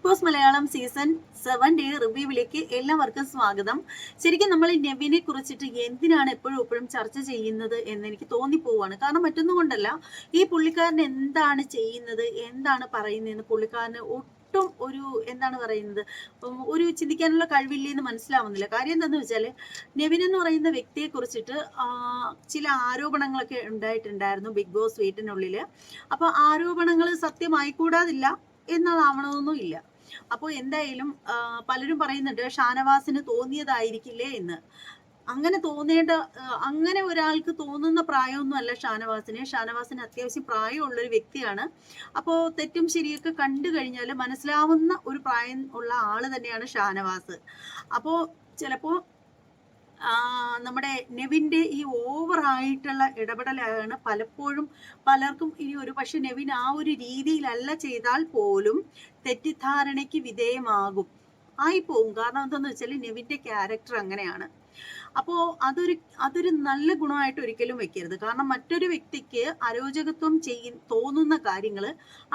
Big boss Malayalam season 7 റിവ്യൂവിലേക്ക് എല്ലാവർക്കും സ്വാഗതം. ശരിക്കും നമ്മൾ നെവിനെ കുറിച്ചിട്ട് എന്തിനാണ് എപ്പോഴും ചർച്ച ചെയ്യുന്നത് എന്ന് എനിക്ക് തോന്നിപ്പോവാണ്. കാരണം മറ്റൊന്നും കൊണ്ടല്ല, ഈ പുള്ളിക്കാരൻ എന്താണ് ചെയ്യുന്നത്, എന്താണ് പറയുന്നതെന്ന് പുള്ളിക്കാരന് ഒട്ടും ഒരു എന്താണ് പറയുന്നത്, ഒരു ചിന്തിക്കാനുള്ള കഴിവില്ലെന്ന് മനസ്സിലാവുന്നില്ല. കാര്യം എന്താണെന്ന് വെച്ചാൽ, നെവിൻ എന്ന് പറയുന്ന വ്യക്തിയെ കുറിച്ചിട്ട് ചില ആരോപണങ്ങളൊക്കെ ഉണ്ടായിട്ടുണ്ടായിരുന്നു ബിഗ് ബോസ് വീട്ടിനുള്ളിൽ. അപ്പൊ ആരോപണങ്ങൾ സത്യമായിക്കൂടാതില്ല എന്നതാവണമെന്നും ഇല്ല. അപ്പോൾ എന്തായാലും പലരും പറയുന്നുണ്ട് ഷാനവാസിന് തോന്നിയതായിരിക്കില്ലേ എന്ന്. അങ്ങനെ തോന്നേണ്ട, അങ്ങനെ ഒരാൾക്ക് തോന്നുന്ന പ്രായമൊന്നും അല്ല ഷാനവാസിന് അത്യാവശ്യം പ്രായമുള്ളൊരു വ്യക്തിയാണ്. അപ്പോൾ തെറ്റും ശരിയൊക്കെ കണ്ടു കഴിഞ്ഞാൽ മനസ്സിലാവുന്ന ഒരു പ്രായം ഉള്ള ആള് തന്നെയാണ് ഷാനവാസ്. അപ്പോൾ ചിലപ്പോൾ നമ്മുടെ നെവിൻ്റെ ഈ ഓവറായിട്ടുള്ള ഇടപെടലാണ് പലപ്പോഴും പലർക്കും ഇനി ഒരു പക്ഷെ നെവിൻ ആ ഒരു രീതിയിലല്ല ചെയ്താൽ പോലും തെറ്റിദ്ധാരണയ്ക്ക് വിധേയമാകും ആയിപ്പോവും. കാരണം എന്താണെന്ന് വെച്ചാൽ നെവിൻ്റെ ക്യാരക്ടർ അങ്ങനെയാണ്. അപ്പോൾ അതൊരു നല്ല ഗുണമായിട്ട് ഒരിക്കലും വെക്കരുത്. കാരണം മറ്റൊരു വ്യക്തിക്ക് അരോചകത്വം തോന്നുന്ന കാര്യങ്ങൾ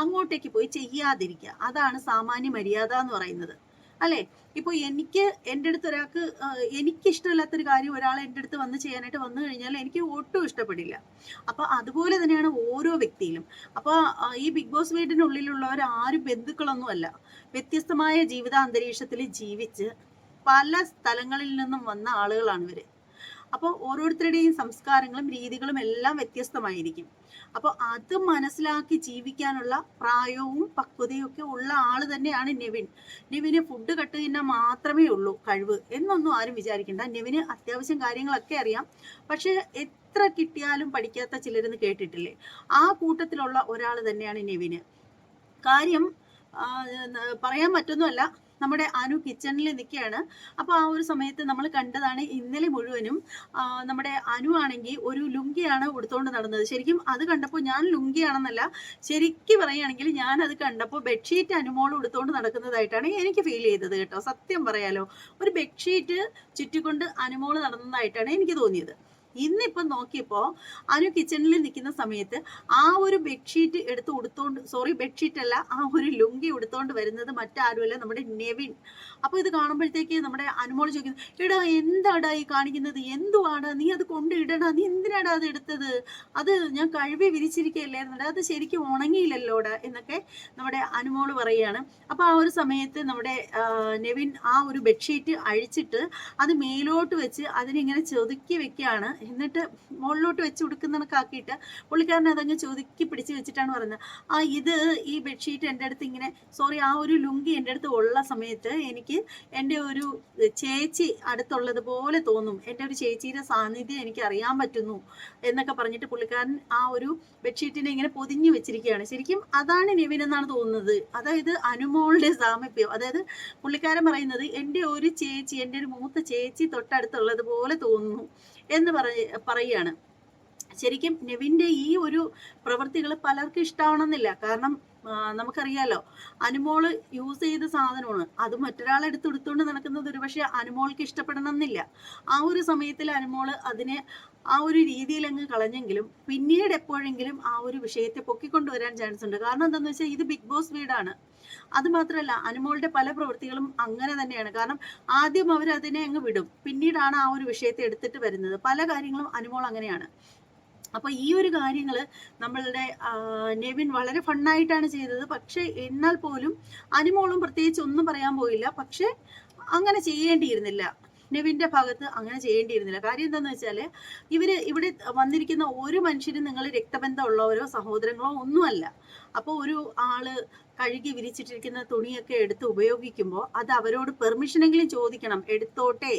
അങ്ങോട്ടേക്ക് പോയി ചെയ്യാതിരിക്കുക, അതാണ് സാമാന്യ മര്യാദ എന്ന് പറയുന്നത്, അല്ലേ? ഇപ്പോൾ എൻ്റെ അടുത്ത് ഒരാൾക്ക് എനിക്കിഷ്ടമില്ലാത്തൊരു കാര്യം ഒരാൾ എൻ്റെ അടുത്ത് ചെയ്യാനായിട്ട് വന്നു കഴിഞ്ഞാൽ എനിക്ക് ഒട്ടും ഇഷ്ടപ്പെടില്ല. അപ്പോൾ അതുപോലെ തന്നെയാണ് ഓരോ വ്യക്തിയിലും. അപ്പോൾ ഈ ബിഗ് ബോസ് വീടിനുള്ളിലുള്ളവർ ആരും ബന്ധുക്കളൊന്നുമല്ല, വ്യത്യസ്തമായ ജീവിതാന്തരീക്ഷത്തിൽ ജീവിച്ച് പല സ്ഥലങ്ങളിൽ നിന്നും വന്ന ആളുകളാണ് ഇവർ. അപ്പോൾ ഓരോരുത്തരുടെയും സംസ്കാരങ്ങളും രീതികളും എല്ലാം വ്യത്യസ്തമായിരിക്കും. അപ്പോൾ അത് മനസ്സിലാക്കി ജീവിക്കാനുള്ള പ്രായവും പക്വതയും ഒക്കെ ഉള്ള ആള് തന്നെയാണ് നെവിൻ. നെവിന് ഫുഡ് കട്ട് തിന്നാൻ മാത്രമേ ഉള്ളൂ കഴിവ് എന്നൊന്നും ആരും വിചാരിക്കണ്ട. നെവിന് അത്യാവശ്യം കാര്യങ്ങളൊക്കെ അറിയാം. പക്ഷെ എത്ര കിട്ടിയാലും പഠിക്കാത്ത ചിലരെന്ന് കേട്ടിട്ടില്ലേ? ആ കൂട്ടത്തിലുള്ള ഒരാൾ തന്നെയാണ് നെവിന്. കാര്യം പറയാൻ പറ്റുന്നല്ല, നമ്മുടെ അനു കിച്ചണിൽ നിൽക്കുകയാണ്. അപ്പോൾ ആ ഒരു സമയത്ത് നമ്മൾ കണ്ടതാണ് ഇന്നലെ മുഴുവനും നമ്മുടെ അനു ആണെങ്കിൽ ഒരു ലുങ്കിയാണ് ഉടുത്തോണ്ട് നടന്നത്. ശരിക്കും അത് കണ്ടപ്പോൾ ഞാൻ ലുങ്കിയാണെന്നല്ല, ശരിക്കും പറയുകയാണെങ്കിൽ ഞാൻ അത് കണ്ടപ്പോൾ ബെഡ്ഷീറ്റ് അനുമോൾ ഉടുത്തോണ്ട് നടക്കുന്നതായിട്ടാണ് എനിക്ക് ഫീൽ ചെയ്തത് കേട്ടോ. സത്യം പറയാലോ, ഒരു ബെഡ്ഷീറ്റ് ചുറ്റിക്കൊണ്ട് അനുമോൾ നടന്നതായിട്ടാണ് എനിക്ക് തോന്നിയത്. ഇന്നിപ്പം നോക്കിയപ്പോൾ അനു കിച്ചണിൽ നിൽക്കുന്ന സമയത്ത് ആ ഒരു ബെഡ്ഷീറ്റ് ബെഡ്ഷീറ്റ് അല്ല, ആ ഒരു ലുങ്കി ഉടുത്തോണ്ട് വരുന്നത് മറ്റാരുമല്ല, നമ്മുടെ നെവിൻ. അപ്പോൾ ഇത് കാണുമ്പോഴത്തേക്ക് നമ്മുടെ അനുമോൾ ചോദിക്കുന്നു, എടാ എന്താടാ ഈ കാണിക്കുന്നത്, എന്തുവാടാ നീ അത് കൊണ്ടിടടാ, നീ എന്തിനാടാ അത് എടുത്തത്, അത് ഞാൻ കഴുകി വിരിച്ചിരിക്കുകയല്ലായിരുന്നടാ, അത് ശരിക്കും ഉണങ്ങിയില്ലല്ലോടാ എന്നൊക്കെ നമ്മുടെ അനുമോൾ പറയുകയാണ്. അപ്പോൾ ആ ഒരു സമയത്ത് നമ്മുടെ നെവിൻ ആ ഒരു ബെഡ്ഷീറ്റ് അഴിച്ചിട്ട് അത് മേലോട്ട് വെച്ച് അതിനിങ്ങനെ ചൊതുക്കി വെക്കുകയാണ്. എന്നിട്ട് മുകളിലോട്ട് വെച്ച് കൊടുക്കുന്നതൊക്കെ പുള്ളിക്കാരൻ അതങ്ങ് ചൊതുക്കി പിടിച്ച് വെച്ചിട്ടാണ് പറയുന്നത്, ഈ ബെഡ്ഷീറ്റ് എൻ്റെ അടുത്ത് ഇങ്ങനെ ആ ഒരു ലുങ്കി എൻ്റെ അടുത്ത് ഉള്ള സമയത്ത് എനിക്ക് എൻ്റെ ഒരു ചേച്ചി അടുത്തുള്ളതുപോലെ തോന്നും, എൻ്റെ ഒരു ചേച്ചിയുടെ സാന്നിധ്യം എനിക്ക് അറിയാൻ പറ്റുന്നു എന്നൊക്കെ പറഞ്ഞിട്ട് പുള്ളിക്കാരൻ ആ ഒരു ബെഡ്ഷീറ്റിനെ ഇങ്ങനെ പൊതിഞ്ഞു വെച്ചിരിക്കുകയാണ്. ശരിക്കും അതാണ് നെവിൻ എന്നാണ് തോന്നുന്നത്. അതായത് അനുമോളുടെ സാമീപ്യം. അതായത് പുള്ളിക്കാരൻ പറയുന്നത് എൻ്റെ ഒരു ചേച്ചി, എൻ്റെ ഒരു മൂത്ത ചേച്ചി തൊട്ടടുത്തുള്ളതുപോലെ തോന്നുന്നു എന്ന് പറയുകയാണ്. ശരിക്കും നെവിൻ്റെ ഈ ഒരു പ്രവൃത്തികൾ പലർക്കും ഇഷ്ടമാവണമെന്നില്ല. കാരണം നമുക്കറിയാലോ, അനുമോള് യൂസ് ചെയ്ത സാധനമാണ്, അത് മറ്റൊരാളെടുത്ത് എടുത്തുകൊണ്ട് നടക്കുന്നത് ഒരു പക്ഷേ അനുമോൾക്ക് ഇഷ്ടപ്പെടണം എന്നില്ല. ആ ഒരു സമയത്തിൽ അനുമോള് അതിനെ ആ ഒരു രീതിയിൽ അങ്ങ് കളഞ്ഞെങ്കിലും പിന്നീട് എപ്പോഴെങ്കിലും ആ ഒരു വിഷയത്തെ പൊക്കിക്കൊണ്ടുവരാൻ ചാൻസ് ഉണ്ട്. കാരണം എന്താണെന്ന് വെച്ചാൽ ഇത് ബിഗ് ബോസ് വീടാണ്. അത് മാത്രമല്ല, അനുമോളുടെ പല പ്രവൃത്തികളും അങ്ങനെ തന്നെയാണ്. കാരണം ആദ്യം അവരതിനെ അങ്ങ് വിടും, പിന്നീടാണ് ആ ഒരു വിഷയത്തെ എടുത്തിട്ട് വരുന്നത്. പല കാര്യങ്ങളും അനുമോൾ അങ്ങനെയാണ്. അപ്പോൾ ഈ ഒരു കാര്യങ്ങൾ നമ്മളുടെ നെവിൻ വളരെ ഫണ്ണായിട്ടാണ് ചെയ്തത്. പക്ഷേ എന്നാൽ പോലും അനുമോളും പ്രത്യേകിച്ച് ഒന്നും പറയാൻ പോയില്ല. പക്ഷെ അങ്ങനെ ചെയ്യേണ്ടിയിരുന്നില്ല, നെവിൻ്റെ ഭാഗത്ത് അങ്ങനെ ചെയ്യേണ്ടിയിരുന്നില്ല. കാര്യം എന്താണെന്ന് വെച്ചാൽ ഇവിടെ വന്നിരിക്കുന്ന ഒരു മനുഷ്യരും നിങ്ങൾ രക്തബന്ധമുള്ളവരോ സഹോദരങ്ങളോ ഒന്നുമല്ല. അപ്പോൾ ഒരു ആള് കഴുകി വിരിച്ചിട്ടിരിക്കുന്ന തുണിയൊക്കെ എടുത്ത് ഉപയോഗിക്കുമ്പോൾ അത് അവരോട് പെർമിഷനെങ്കിലും ചോദിക്കണം. എടുത്തോട്ടെ,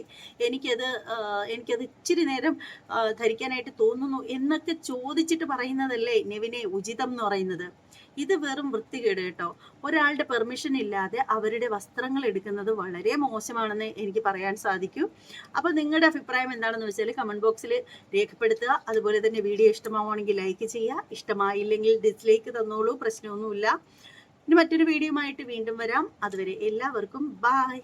എനിക്കത് ഇച്ചിരി നേരം ധരിക്കാനായിട്ട് തോന്നുന്നു എന്നൊക്കെ ചോദിച്ചിട്ട് പറയുന്നതല്ലേ നെവിനെ ഉചിതം എന്ന് പറയുന്നത്. ഇത് വെറും വൃത്തികേട് കേട്ടോ. ഒരാളുടെ പെർമിഷൻ ഇല്ലാതെ അവരുടെ വസ്ത്രങ്ങൾ എടുക്കുന്നത് വളരെ മോശമാണെന്ന് എനിക്ക് പറയാൻ സാധിക്കും. അപ്പോൾ നിങ്ങളുടെ അഭിപ്രായം എന്താണെന്ന് വെച്ചാൽ കമൻറ്റ് ബോക്സിൽ രേഖപ്പെടുത്തുക. അതുപോലെ തന്നെ വീഡിയോ ഇഷ്ടമാവുകയാണെങ്കിൽ ലൈക്ക് ചെയ്യുക, ഇഷ്ടമായില്ലെങ്കിൽ ഡിസ്ലൈക്ക് തന്നോളൂ, പ്രശ്നമൊന്നുമില്ല. ഇനി മറ്റൊരു വീഡിയോയുമായിട്ട് വീണ്ടും വരാം. അതുവരെ എല്ലാവർക്കും ബൈ.